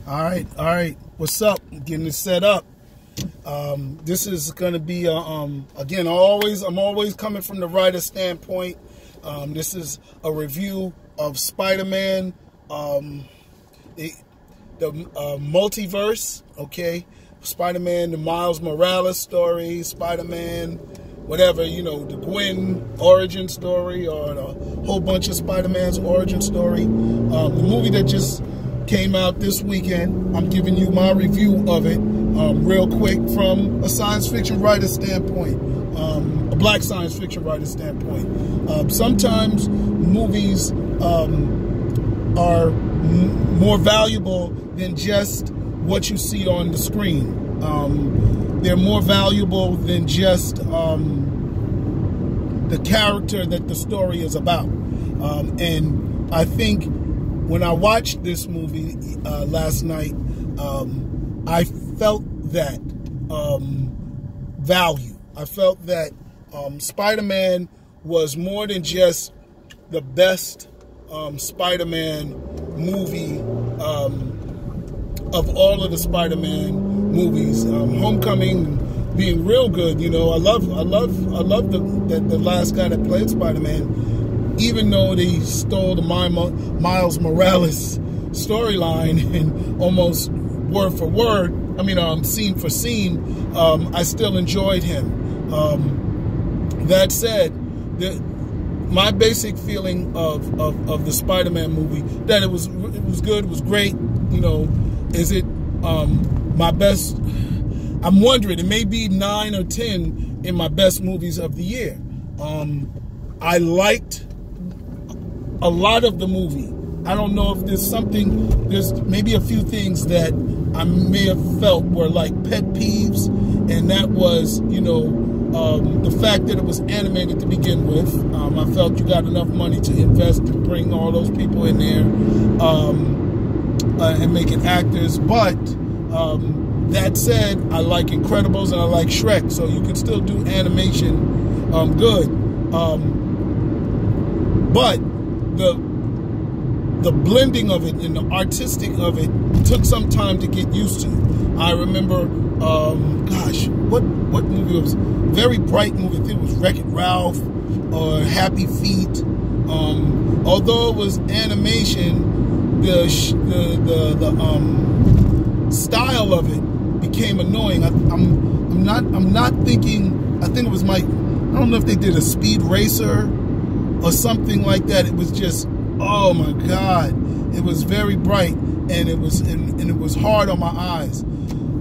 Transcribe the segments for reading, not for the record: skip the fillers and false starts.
All right. What's up? Getting it set up. This is going to be again. I'm always coming from the writer's standpoint. This is a review of Spider-Man, the multiverse. Okay, Spider-Man, the Miles Morales story, Spider-Man, whatever, the Gwen origin story, or a whole bunch of Spider-Man's origin story. The movie that just came out this weekend. I'm giving you my review of it real quick from a science fiction writer's standpoint, a black science fiction writer's standpoint. Sometimes movies are more valuable than just what you see on the screen. They're more valuable than just the character that the story is about. And I think when I watched this movie last night, I felt that value. I felt that Spider-Man was more than just the best Spider-Man movie of all of the Spider-Man movies. Homecoming being real good, I love the last guy that played Spider-Man. Even though they stole the Miles Morales storyline and almost word for word, scene for scene, I still enjoyed him. That said, my basic feeling of the Spider-Man movie, that it was good, it was great. Is it my best? I'm wondering, it may be 9 or 10 in my best movies of the year. I liked a lot of the movie. I don't know if there's maybe a few things that I may have felt were like pet peeves, and that was, the fact that it was animated to begin with. I felt you got enough money to invest to bring all those people in there and make it actors. But that said, I like Incredibles and I like Shrek, so you can still do animation good. But the blending of it and the artistic of it took some time to get used to. I remember, what movie it was? Very bright movie. I think it was Wreck-It Ralph or Happy Feet. Although it was animation, the style of it became annoying. I'm not thinking. I think it was I don't know if they did a Speed Racer or something like that. It was just, oh my God, it was very bright, and it was hard on my eyes.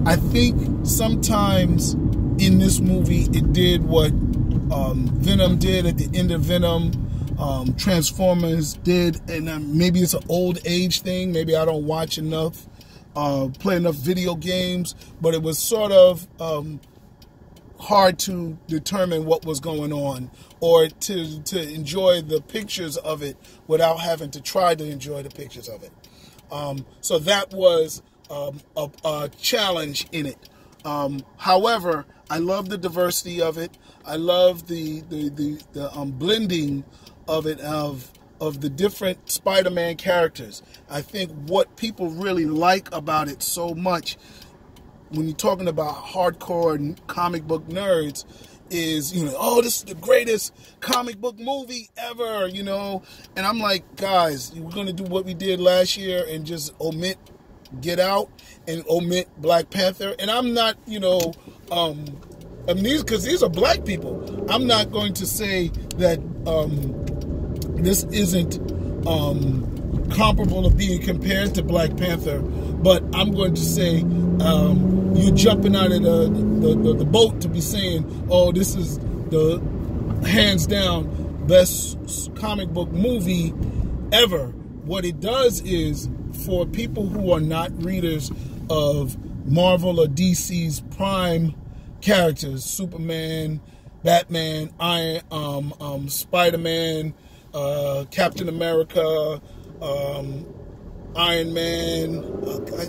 I think sometimes in this movie it did what Venom did at the end of Venom, Transformers did, and maybe it's an old age thing. Maybe I don't watch enough, play enough video games, but it was sort of hard to determine what was going on, or to enjoy the pictures of it without having to try to enjoy the pictures of it. So that was a challenge in it. However, I love the diversity of it. I love the blending of it, of the different Spider-Man characters. I think what people really like about it so much, when you're talking about hardcore comic book nerds, is, oh, this is the greatest comic book movie ever, and I'm like, guys, we're going to do what we did last year and just omit Get Out and omit Black Panther. And I'm not, because these are black people. I'm not going to say that this isn't comparable to being compared to Black Panther, but I'm going to say you're jumping out of the boat to be saying, oh, this is the hands down best comic book movie ever. What it does is, for people who are not readers of Marvel or DC's prime characters, Superman, Batman, Spider-Man, Captain America, Iron Man,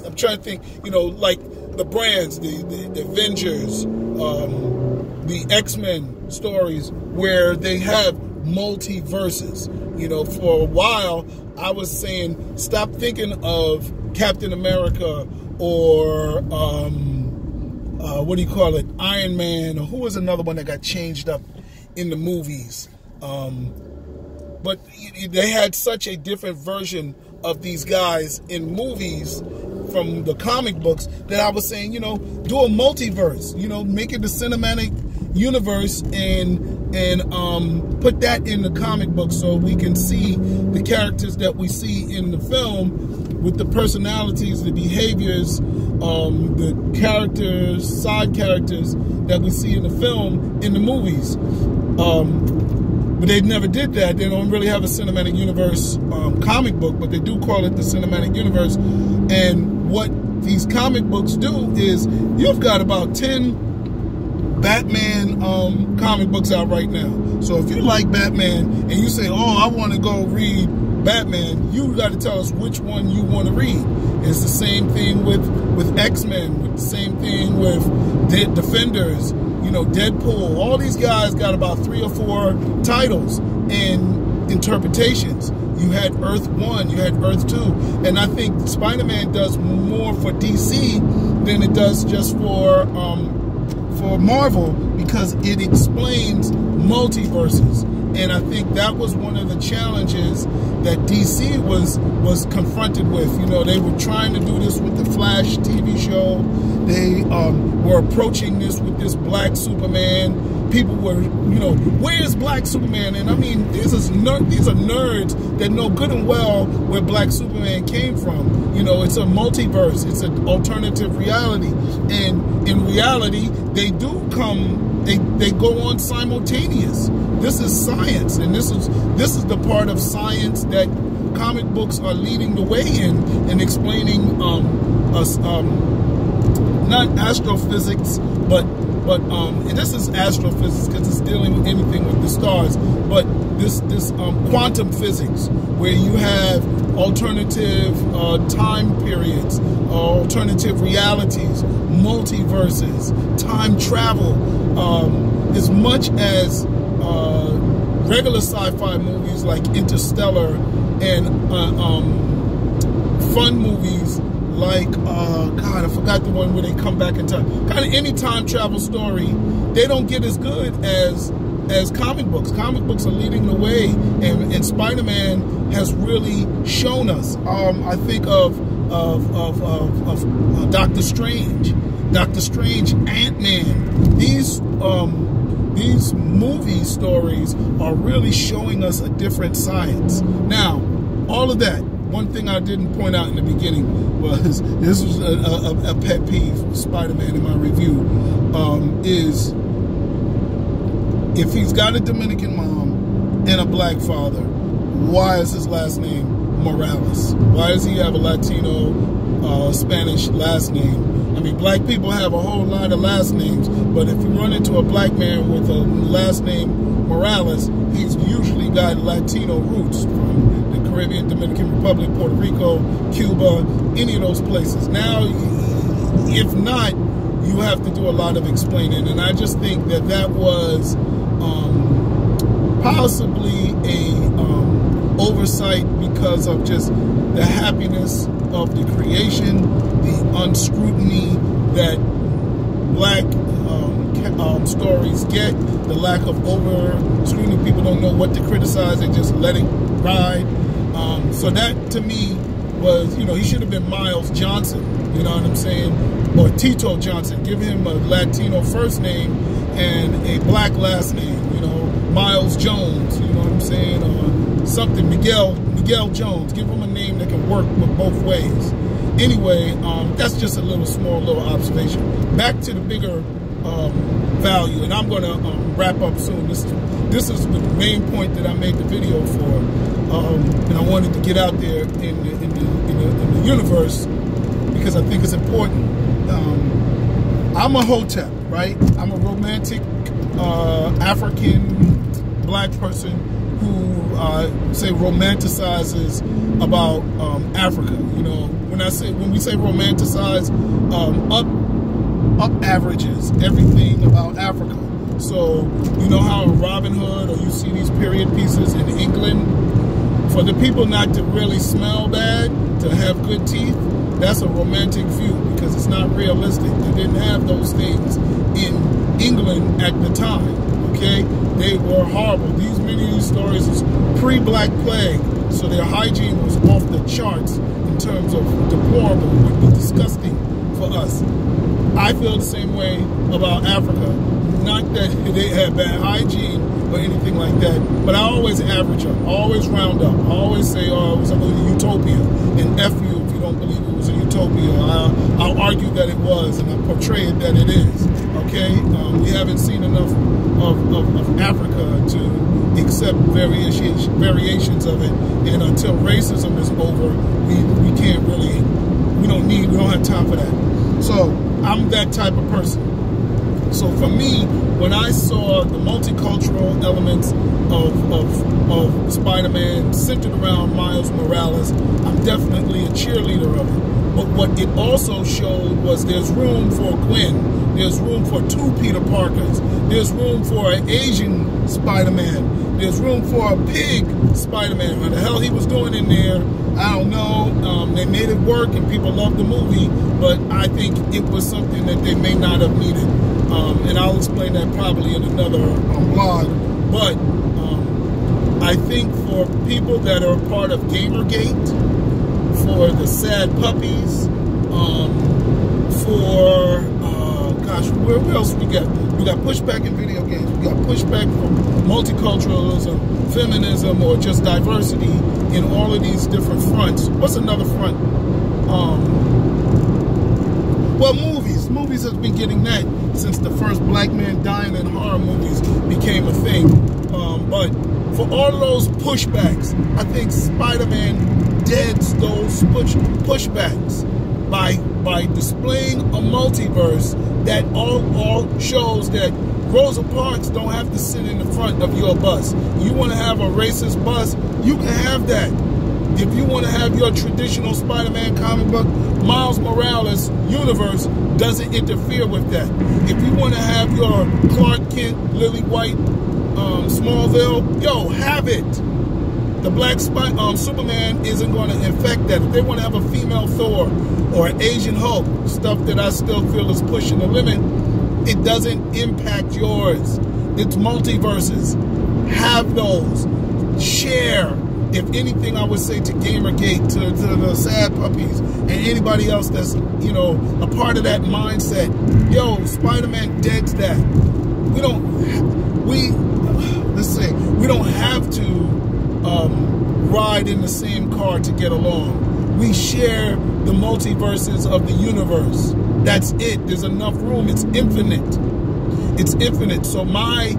I'm trying to think, like the brands, the Avengers, the X-Men stories, where they have multiverses. For a while, I was saying, stop thinking of Captain America or what do you call it, Iron Man, or who was another one that got changed up in the movies? But they had such a different version of these guys in movies from the comic books that I was saying, you know, do a multiverse, you know, make it the cinematic universe and put that in the comic book so we can see the characters that we see in the film with the personalities, the behaviors, the characters, side characters that we see in the film, in the movies. But they never did that. They don't really have a cinematic universe comic book, but they do call it the cinematic universe. And what these comic books do is, you've got about 10 Batman comic books out right now. So if you like Batman and you say, oh, I want to go read Batman, you got to tell us which one you want to read. It's the same thing with X-Men, with the same thing with Dead Defenders, you know, Deadpool. All these guys got about 3 or 4 titles and interpretations. You had Earth 1, you had Earth 2, and I think Spider-Man does more for DC than it does just for Marvel, because it explains multiverses. And I think that was one of the challenges that DC was confronted with. You know, they were trying to do this with the Flash TV show. They were approaching this with this Black Superman. People were, you know, where's Black Superman? And I mean, these are nerds that know good and well where Black Superman came from. You know, it's a multiverse. It's an alternative reality. And in reality, they do come, they go on simultaneous. This is science, and this is the part of science that comic books are leading the way in explaining not astrophysics, but this is astrophysics because it's dealing with anything with the stars, but this quantum physics, where you have alternative time periods, alternative realities, multiverses, time travel, as much as regular sci-fi movies like Interstellar and fun movies like, God, I forgot the one where they come back in time. Kind of any time travel story, they don't get as good as comic books. Comic books are leading the way, and Spider-Man has really shown us. I think of Doctor Strange, Ant-Man. These movie stories are really showing us a different science. Now, all of that, one thing I didn't point out in the beginning was, this was a pet peeve with Spider-Man in my review, is if he's got a Dominican mom and a black father, why is his last name Morales? Why does he have a Latino, Spanish last name? I mean, black people have a whole lot of last names, but if you run into a black man with a last name Morales, he's usually got Latino roots from the Caribbean, Dominican Republic, Puerto Rico, Cuba, any of those places. Now, if not, you have to do a lot of explaining, and I just think that was possibly a oversight because of just the happiness of the creation, the unscrutiny that black stories get, the lack of over-scrutiny. People don't know what to criticize, they just let it ride. So that, to me, was, you know, he should have been Miles Johnson, you know what I'm saying? Or Tito Johnson. Give him a Latino first name and a black last name, you know, Miles Jones, you know what I'm saying? Or something, Miguel Jones. Give him a name that can work with both ways. Anyway, that's just a little observation. Back to the bigger value, and I'm going to wrap up soon. This is the main point that I made the video for, and I wanted to get out there in the universe because I think it's important. I'm a hotep, right? I'm a romantic African black person who say romanticizes about Africa. You know, when we say romanticize, up averages everything about Africa. So you know how in Robin Hood, or you see these period pieces in England, For the people not to really smell bad, to have good teeth, that's a romantic view because it's not realistic. They didn't have those things in England at the time, okay? They were horrible. Many of these stories is pre-Black Plague, so their hygiene was off the charts in terms of deplorable, would be disgusting for us. I feel the same way about Africa. Not that they have bad hygiene or anything like that, but I always average up, always round up. I always say, oh, it was a utopia, and F you if you don't believe it was a utopia. I'll argue that it was, and I'll portray it that it is, okay? We haven't seen enough of Africa to accept variations of it, and until racism is over, we can't really, we don't have time for that. So I'm that type of person. So for me, when I saw the multicultural elements of Spider-Man centered around Miles Morales, I'm definitely a cheerleader of it. But what it also showed was there's room for Gwen, there's room for 2 Peter Parkers, there's room for an Asian Spider-Man, there's room for a pig Spider-Man. What the hell he was doing in there, I don't know. They made it work and people loved the movie, but I think it was something that they may not have needed. And I'll explain that probably in another blog. But I think for people that are part of Gamergate, for the sad puppies, for, gosh, where else we got? We got pushback in video games. We got pushback from multiculturalism, feminism, or just diversity in all of these different fronts. What's another front? Well, movies. Movies has been getting that since the first black man dying in horror movies became a thing. But for all of those pushbacks, I think Spider-Man deads those pushbacks by displaying a multiverse that all shows that Rosa Parks don't have to sit in the front of your bus. You want to have a racist bus, you can have that. If you want to have your traditional Spider-Man comic book, Miles Morales universe doesn't interfere with that. If you want to have your Clark Kent, Lily White, Smallville, yo, have it. The black Superman isn't going to affect that. If they want to have a female Thor or an Asian Hulk, stuff that I still feel is pushing the limit, it doesn't impact yours. It's multiverses. Have those. Share. If anything, I would say to Gamergate, to the sad puppies, and anybody else that's, you know, a part of that mindset. Yo, Spider-Man deads that. We don't have to ride in the same car to get along. We share the multiverses of the universe. That's it. There's enough room. It's infinite. It's infinite. So my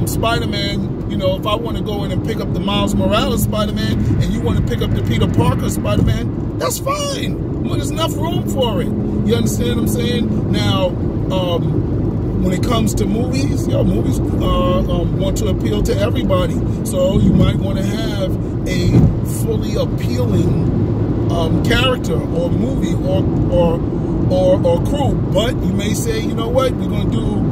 Spider-Man, you know, if I want to go in and pick up the Miles Morales Spider-Man and you want to pick up the Peter Parker Spider-Man, that's fine. There's enough room for it. You understand what I'm saying? Now, when it comes to movies, movies want to appeal to everybody. So you might want to have a fully appealing character or movie or crew. But you may say, you know what, we're going to do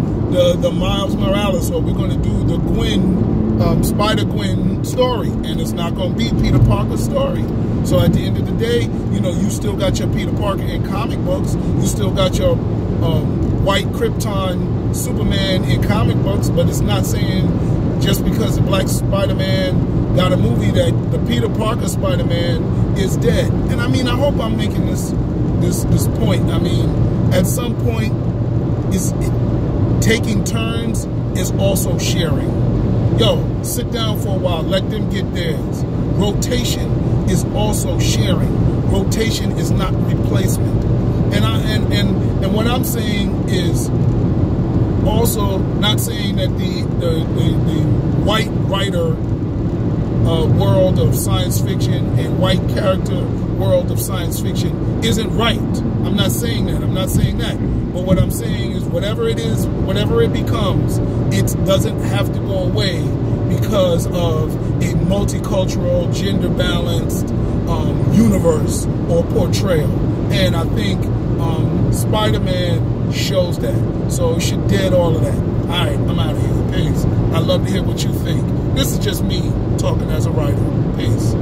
the Miles Morales, or we're going to do the Gwen, Spider-Gwen story, and it's not going to be Peter Parker's story. So at the end of the day, you know, you still got your Peter Parker in comic books, you still got your white Krypton Superman in comic books, but it's not saying just because the black Spider-Man got a movie that the Peter Parker Spider-Man is dead. And I mean, I hope I'm making this point. I mean, at some point, taking turns is also sharing. Yo, sit down for a while, let them get theirs. Rotation is also sharing. Rotation is not replacement. And what I'm saying is also not saying that the white writer world of science fiction and white character world of science fiction isn't right. I'm not saying that. I'm not saying that. But what I'm saying is whatever it is, whatever it becomes, it doesn't have to go away because of a multicultural, gender-balanced universe or portrayal. And I think Spider-Man shows that. So it should dead all of that. All right, I'm out of here. Peace. I'd love to hear what you think. This is just me talking as a writer. Peace.